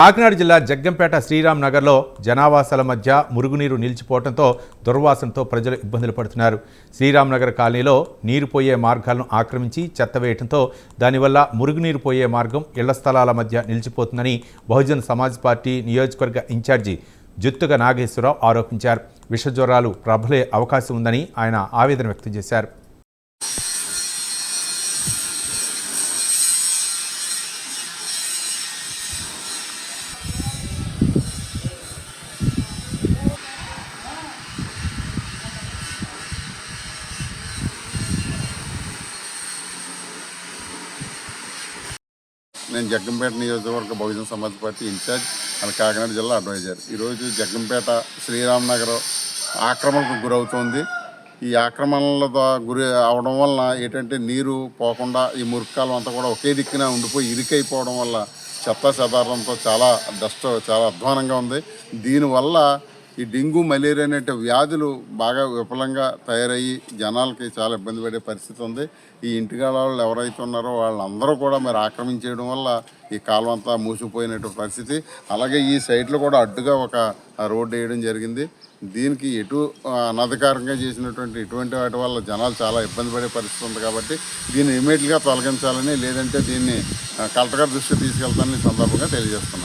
కాకినాడ జిల్లా జగ్గంపేట శ్రీరామ్ నగర్లో జనావాసాల మధ్య మురుగునీరు నిలిచిపోవడంతో దుర్వాసనతో ప్రజలు ఇబ్బందులు పడుతున్నారు. శ్రీరామ్ నగర్ కాలనీలో నీరు పోయే మార్గాలను ఆక్రమించి చెత్త వేయడంతో దానివల్ల మురుగునీరు పోయే మార్గం ఇళ్ల స్థలాల మధ్య నిలిచిపోతుందని బహుజన్ సమాజ్ పార్టీ నియోజకవర్గ ఇన్ఛార్జి జుత్తుగ నాగేశ్వరరావు ఆరోపించారు. విషజ్వరాలు ప్రబలే అవకాశం ఉందని ఆయన ఆవేదన వ్యక్తం చేశారు. నేను జగ్గంపేట నియోజకవర్గ Bahujan Samaj party incharge and Kakinada జిల్లా అడ్వైజర్. ఈరోజు జగ్గంపేట శ్రీరామ్ నగర్ ఆక్రమణకు గురవుతోంది. ఈ ఆక్రమణల గురి అవడం వలన ఏంటంటే నీరు పోకుండా ఈ మురికాలం అంతా కూడా ఒకే దిక్కున ఉండిపోయి ఇరుకైపోవడం వల్ల చెత్త చెదారంతో చాలా అధ్వానంగా ఉంది. దీనివల్ల ఈ డెంగ్యూ, మలేరియా అనే వ్యాధులు బాగా విఫలంగా తయారయ్యి జనాలకి చాలా ఇబ్బంది పడే పరిస్థితి ఉంది. ఈ ఇంటికాడ వాళ్ళు ఎవరైతే ఉన్నారో వాళ్ళందరూ కూడా మరి ఆక్రమించేయడం వల్ల ఈ కాలం అంతా మూసిపోయినటువంటి పరిస్థితి. అలాగే ఈ సైట్లో కూడా అడ్డుగా ఒక రోడ్డు వేయడం జరిగింది. దీనికి అనధికారంగా చేసినటువంటి ఇటువంటి వాటి వల్ల జనాలు చాలా ఇబ్బంది పడే పరిస్థితి ఉంది. కాబట్టి దీన్ని ఇమీడియట్గా తొలగించాలని, లేదంటే దీన్ని కలెక్టర్ గారి దృష్టికి తీసుకెళ్తానని సందర్భంగా తెలియజేస్తున్నాను.